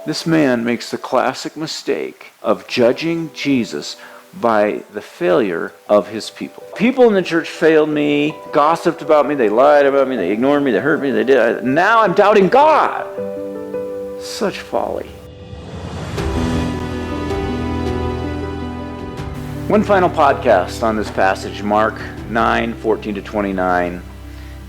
This man makes the classic mistake of judging Jesus by the failure of his people. People in the church failed me, gossiped about me, they lied about me, they ignored me, they hurt me, they did. Now I'm doubting God. Such folly. One final podcast on this passage, Mark 9:14-29,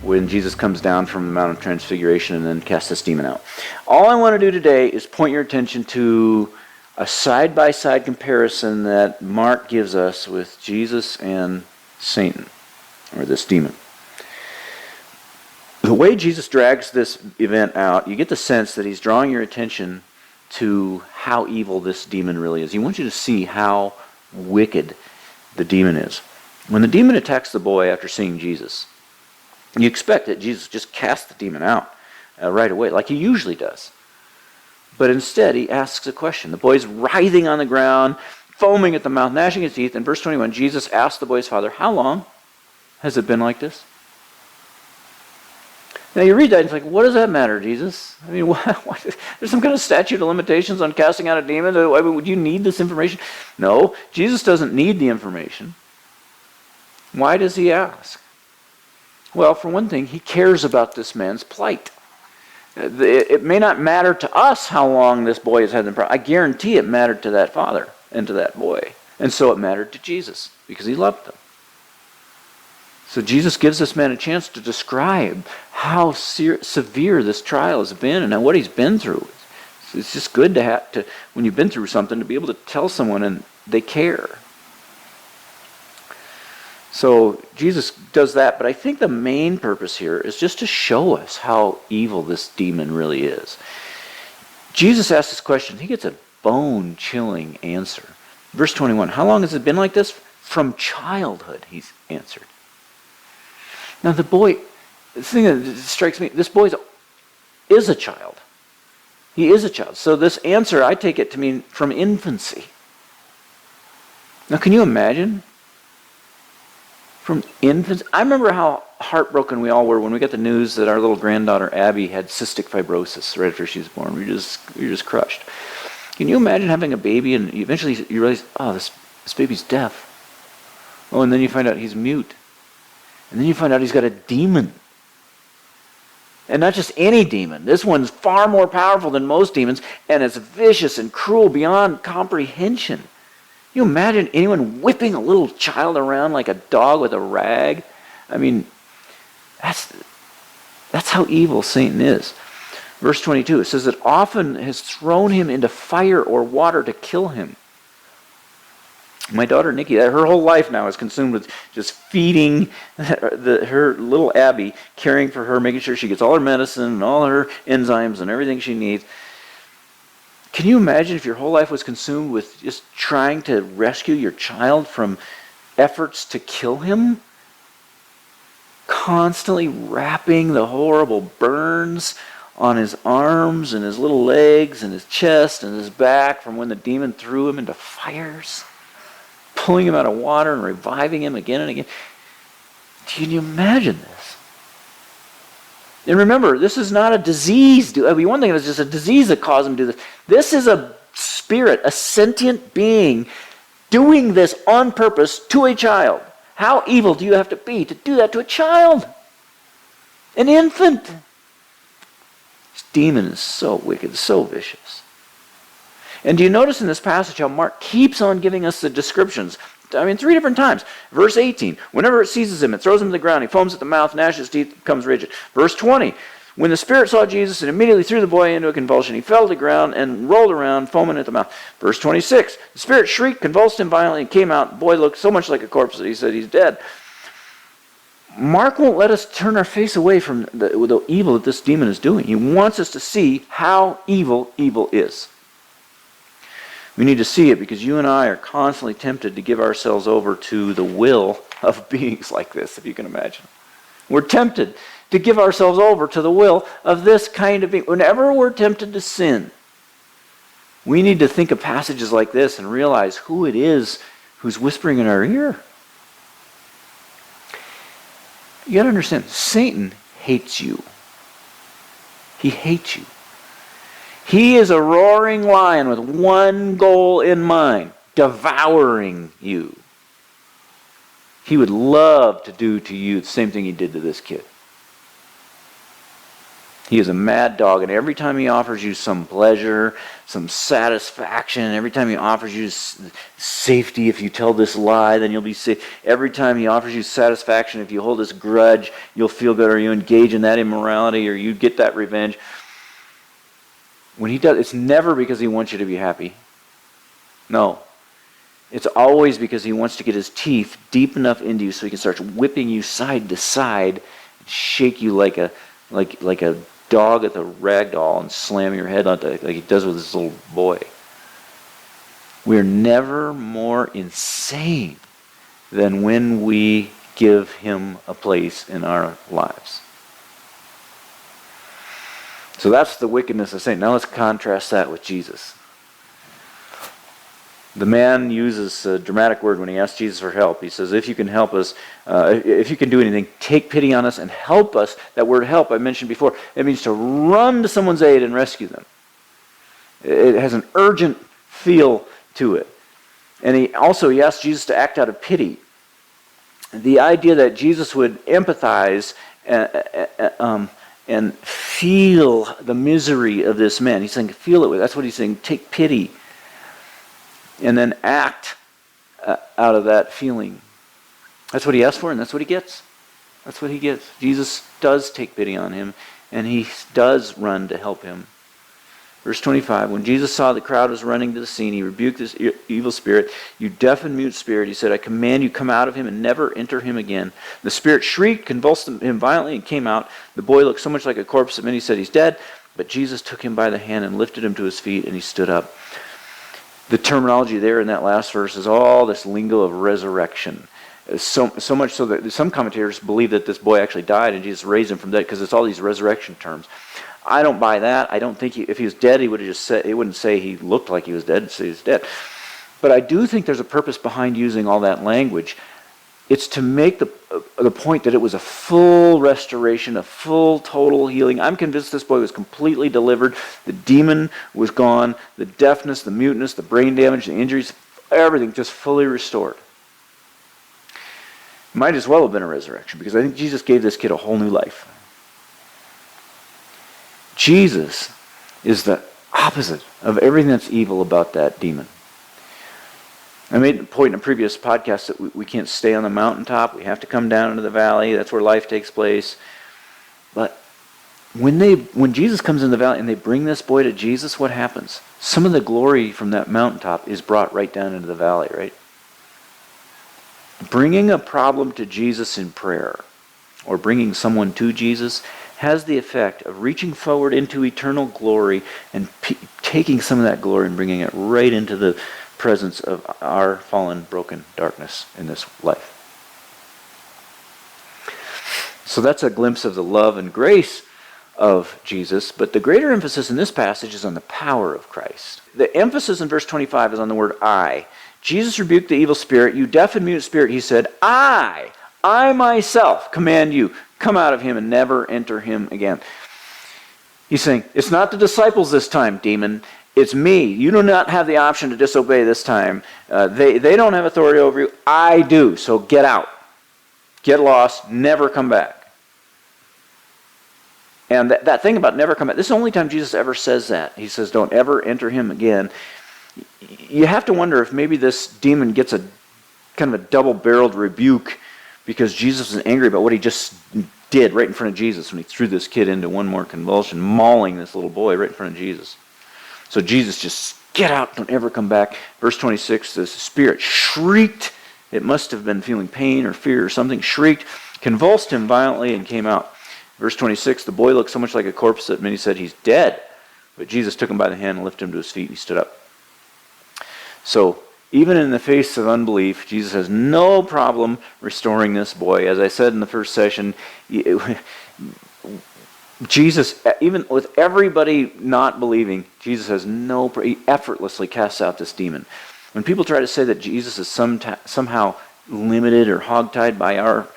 when Jesus comes down from the Mount of Transfiguration and then casts this demon out. All I want to do today is point your attention to a side-by-side comparison that Mark gives us with Jesus and Satan, or this demon. The way Jesus drags this event out, you get the sense that he's drawing your attention to how evil this demon really is. He wants you to see how wicked the demon is. When the demon attacks the boy after seeing Jesus, you expect that Jesus just casts the demon out right away, like he usually does. But instead, he asks a question. The boy's writhing on the ground, foaming at the mouth, gnashing his teeth. In verse 21, Jesus asks the boy's father, "How long has it been like this?" Now you read that and it's like, what does that matter, Jesus? I mean, there's some kind of statute of limitations on casting out a demon? Would you need this information? No, Jesus doesn't need the information. Why does he ask? Well, for one thing, he cares about this man's plight. It may not matter to us how long this boy has had the problem. I guarantee it mattered to that father and to that boy. And so it mattered to Jesus because he loved them. So Jesus gives this man a chance to describe how severe this trial has been and what he's been through. It's just good to have to, when you've been through something, to be able to tell someone and they care. So Jesus does that, but I think the main purpose here is just to show us how evil this demon really is. Jesus asks this question. He gets a bone-chilling answer. Verse 21, how long has it been like this? From childhood, he's answered. Now the boy, the thing that strikes me, this boy is a child. He is a child. So this answer, I take it to mean from infancy. Now can you imagine? From infancy? I remember how heartbroken we all were when we got the news that our little granddaughter Abby had cystic fibrosis right after she was born. We were just crushed. Can you imagine having a baby and eventually you realize, oh, this baby's deaf. Oh, and then you find out he's mute. And then you find out he's got a demon. And not just any demon. This one's far more powerful than most demons, and it's vicious and cruel beyond comprehension. Can you imagine anyone whipping a little child around like a dog with a rag? I mean, that's how evil Satan is. Verse 22, it says that often has thrown him into fire or water to kill him. My daughter Nikki, her whole life now is consumed with just feeding her little Abby, caring for her, making sure she gets all her medicine and all her enzymes and everything she needs. Can you imagine if your whole life was consumed with just trying to rescue your child from efforts to kill him? Constantly wrapping the horrible burns on his arms and his little legs and his chest and his back from when the demon threw him into fires. Pulling him out of water and reviving him again and again. Can you imagine this? And remember, this is not a disease. I mean, one thing is just a disease that caused him to do this. This is a spirit, a sentient being doing this on purpose to a child. How evil do you have to be to do that to a child? An infant. This demon is so wicked, so vicious. And do you notice in this passage how Mark keeps on giving us the descriptions? I mean, 3 different times. Verse 18, whenever it seizes him, it throws him to the ground. He foams at the mouth, gnashes his teeth, becomes rigid. Verse 20, when the spirit saw Jesus, it immediately threw the boy into a convulsion. He fell to the ground and rolled around, foaming at the mouth. Verse 26, the spirit shrieked, convulsed him violently, and came out. The boy looked so much like a corpse that he said he's dead. Mark won't let us turn our face away from the evil that this demon is doing. He wants us to see how evil is. We need to see it because you and I are constantly tempted to give ourselves over to the will of beings like this, if you can imagine. We're tempted to give ourselves over to the will of this kind of being. Whenever we're tempted to sin, we need to think of passages like this and realize who it is who's whispering in our ear. You got to understand, Satan hates you. He hates you. He is a roaring lion with one goal in mind, devouring you. He would love to do to you the same thing he did to this kid. He is a mad dog, and every time he offers you some pleasure, some satisfaction, every time he offers you safety, if you tell this lie, then you'll be safe. Every time he offers you satisfaction, if you hold this grudge, you'll feel good, or you engage in that immorality, or you get that revenge. When he does, it's never because he wants you to be happy. No. It's always because he wants to get his teeth deep enough into you so he can start whipping you side to side, and shake you like a dog at the rag doll and slamming your head on it like he does with this little boy. We're never more insane than when we give him a place in our lives. So that's the wickedness of Satan. Now let's contrast that with Jesus. The man uses a dramatic word when he asks Jesus for help. He says, if you can help us, if you can do anything, take pity on us and help us. That word help I mentioned before. It means to run to someone's aid and rescue them. It has an urgent feel to it. And he asked Jesus to act out of pity. The idea that Jesus would empathize and feel the misery of this man. He's saying, feel it. That's what he's saying. Take pity. And then act out of that feeling. That's what he asked for, and that's what he gets. That's what he gets. Jesus does take pity on him, and he does run to help him. Verse 25, when Jesus saw the crowd was running to the scene, he rebuked this evil spirit. You deaf and mute spirit, he said, I command you, come out of him and never enter him again. The spirit shrieked, convulsed him violently, and came out. The boy looked so much like a corpse that many said he's dead, but Jesus took him by the hand and lifted him to his feet, and he stood up. The terminology there in that last verse is all this lingo of resurrection. So much so that some commentators believe that this boy actually died and Jesus raised him from dead because it's all these resurrection terms. I don't buy that. I don't think if he was dead, he would have just said, it wouldn't say he looked like he was dead, it'd say he was dead. But I do think there's a purpose behind using all that language. It's to make the point that it was a full restoration, a full total healing. I'm convinced this boy was completely delivered. The demon was gone. The deafness, the muteness, the brain damage, the injuries, everything just fully restored. Might as well have been a resurrection because I think Jesus gave this kid a whole new life. Jesus is the opposite of everything that's evil about that demon. I made a point in a previous podcast that we can't stay on the mountaintop. We have to come down into the valley. That's where life takes place. But when Jesus comes in the valley and they bring this boy to Jesus, what happens? Some of the glory from that mountaintop is brought right down into the valley, right? Bringing a problem to Jesus in prayer or bringing someone to Jesus has the effect of reaching forward into eternal glory and taking some of that glory and bringing it right into the presence of our fallen, broken darkness in this life. So that's a glimpse of the love and grace of Jesus, but the greater emphasis in this passage is on the power of Christ. The emphasis in verse 25 is on the word I. Jesus rebuked the evil spirit. You deaf and mute spirit, he said, I myself command you, come out of him and never enter him again. He's saying, it's not the disciples this time, demon. It's me. You do not have the option to disobey this time. They don't have authority over you. I do. So get out. Get lost. Never come back. And that thing about never come back, this is the only time Jesus ever says that. He says, don't ever enter him again. You have to wonder if maybe this demon gets a kind of a double-barreled rebuke because Jesus was angry about what he just did right in front of Jesus when he threw this kid into one more convulsion, mauling this little boy right in front of Jesus. So Jesus just, get out, don't ever come back. Verse 26, the spirit shrieked. It must have been feeling pain or fear or something. Shrieked, convulsed him violently, and came out. Verse 26, the boy looked so much like a corpse that many said he's dead. But Jesus took him by the hand and lifted him to his feet, and he stood up. So even in the face of unbelief, Jesus has no problem restoring this boy. As I said in the first session, Jesus, even with everybody not believing, Jesus has he effortlessly casts out this demon. When people try to say that Jesus is somehow limited or hogtied by our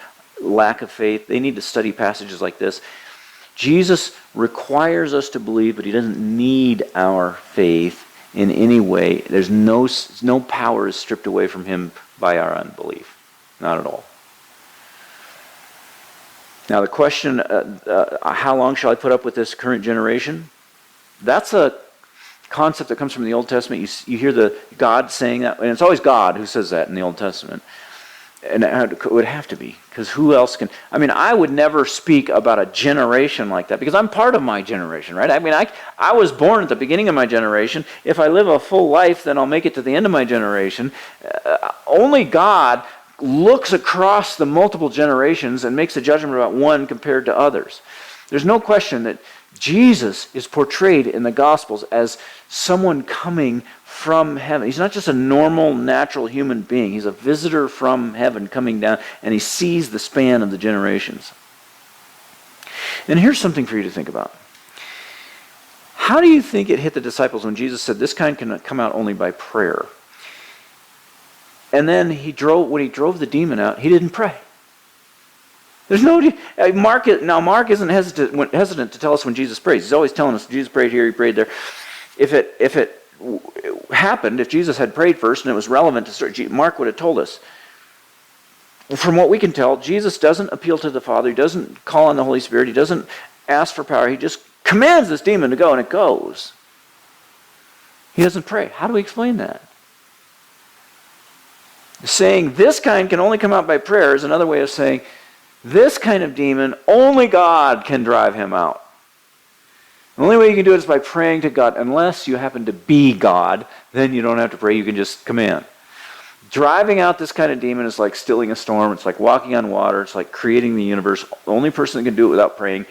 lack of faith, they need to study passages like this. Jesus requires us to believe, but he doesn't need our faith in any way. There's no power is stripped away from him by our unbelief. Not at all. Now the question, how long shall I put up with this current generation? That's a concept that comes from the Old Testament. You hear the God saying that, and it's always God who says that in the Old Testament. And it would have to be, because who else can? I mean, I would never speak about a generation like that, because I'm part of my generation, right? I mean, I was born at the beginning of my generation. If I live a full life, then I'll make it to the end of my generation. Only God looks across the multiple generations and makes a judgment about one compared to others. There's no question that Jesus is portrayed in the Gospels as someone coming from heaven. He's not just a normal, natural human being. He's a visitor from heaven coming down, and he sees the span of the generations. And here's something for you to think about. How do you think it hit the disciples when Jesus said, this kind can come out only by prayer? And then when he drove the demon out, he didn't pray. There's no Mark isn't hesitant to tell us when Jesus prays. He's always telling us Jesus prayed here, he prayed there. If it happened, if Jesus had prayed first and it was relevant to start, Mark would have told us. From what we can tell, Jesus doesn't appeal to the Father. He doesn't call on the Holy Spirit. He doesn't ask for power. He just commands this demon to go, and it goes. He doesn't pray. How do we explain that? Saying this kind can only come out by prayer is another way of saying this kind of demon, only God can drive him out. The only way you can do it is by praying to God. Unless you happen to be God, then you don't have to pray. You can just command. Driving out this kind of demon is like stilling a storm. It's like walking on water. It's like creating the universe. The only person that can do it without praying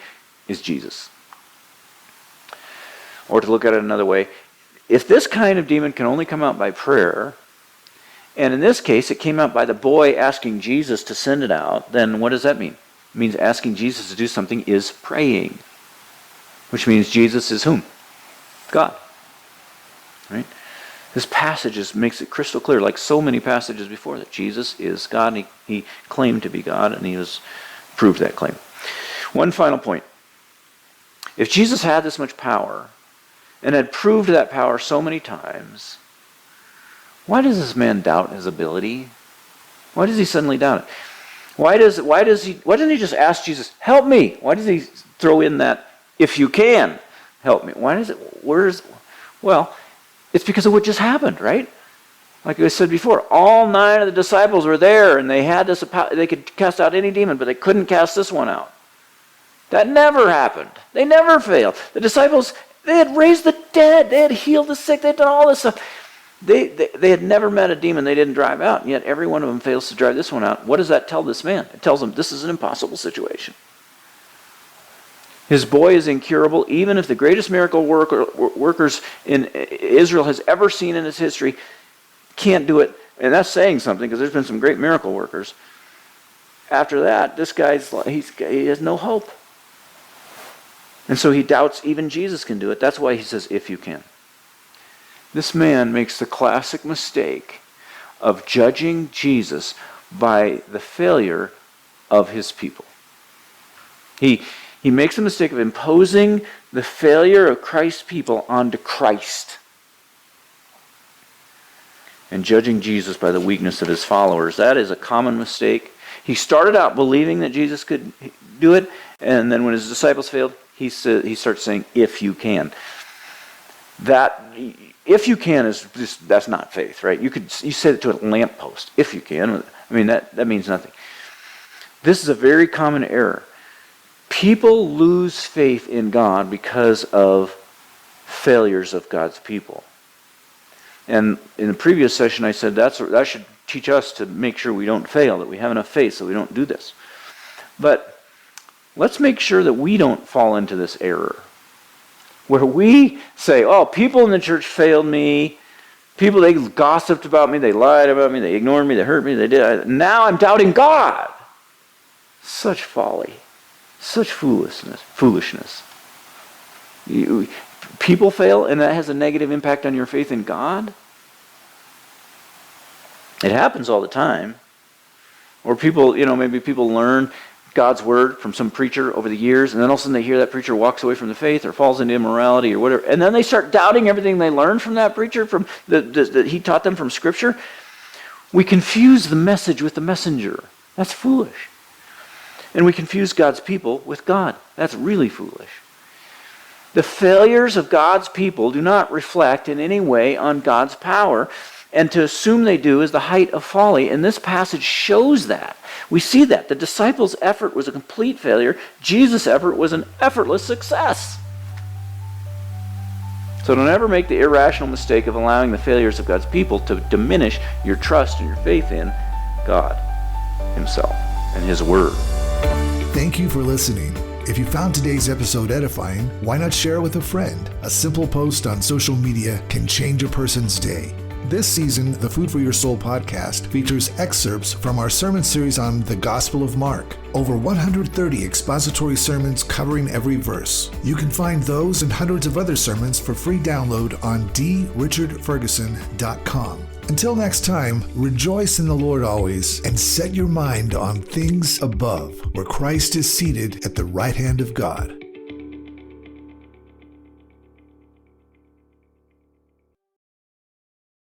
is Jesus. Or to look at it another way, if this kind of demon can only come out by prayer, and in this case it came out by the boy asking Jesus to send it out, then what does that mean? It means asking Jesus to do something is praying. Which means Jesus is whom? God. Right? This passage makes it crystal clear, like so many passages before, that Jesus is God. And he claimed to be God, and he has proved that claim. One final point. If Jesus had this much power, and had proved that power so many times, why does this man doubt his ability? Why does he suddenly doubt it? Why doesn't he just ask Jesus, help me? Why does he throw in that, if you can, help me? Well, it's because of what just happened, right? Like I said before, all 9 of the disciples were there, and they had this. They could cast out any demon, but they couldn't cast this one out. That never happened. They never failed. The disciples, they had raised the dead, they had healed the sick, they had done all this stuff. They had never met a demon they didn't drive out, and yet every one of them fails to drive this one out. What does that tell this man? It tells him this is an impossible situation. His boy is incurable. Even if the greatest miracle workers in Israel has ever seen in its history can't do it, and that's saying something because there's been some great miracle workers. After that, this he has no hope. And so he doubts even Jesus can do it. That's why he says, if you can. This man makes the classic mistake of judging Jesus by the failure of his people. He makes the mistake of imposing the failure of Christ's people onto Christ and judging Jesus by the weakness of his followers. That is a common mistake. He started out believing that Jesus could do it, and then when his disciples failed, he starts saying, if you can. That, if you can, that's not faith, right? You said it to a lamppost, if you can. I mean, that means nothing. This is a very common error. People lose faith in God because of failures of God's people. And in the previous session I said that should teach us to make sure we don't fail, that we have enough faith so we don't do this. But let's make sure that we don't fall into this error, where we say, oh, people in the church failed me, people, they gossiped about me, they lied about me, they ignored me, they hurt me, they did. Now I'm doubting God. Such folly. Such foolishness. People fail, and that has a negative impact on your faith in God? It happens all the time. Or people, maybe people learn God's word from some preacher over the years, and then all of a sudden they hear that preacher walks away from the faith or falls into immorality or whatever, and then they start doubting everything they learned from that preacher, from that he taught them from Scripture. We confuse the message with the messenger. That's foolish. And we confuse God's people with God. That's really foolish. The failures of God's people do not reflect in any way on God's power, and to assume they do is the height of folly, and this passage shows that. We see that. The disciples' effort was a complete failure. Jesus' effort was an effortless success. So don't ever make the irrational mistake of allowing the failures of God's people to diminish your trust and your faith in God Himself and His Word. Thank you for listening. If you found today's episode edifying, why not share it with a friend? A simple post on social media can change a person's day. This season, the Food for Your Soul podcast features excerpts from our sermon series on the Gospel of Mark. Over 130 expository sermons covering every verse. You can find those and hundreds of other sermons for free download on drichardferguson.com. Until next time, rejoice in the Lord always and set your mind on things above, where Christ is seated at the right hand of God.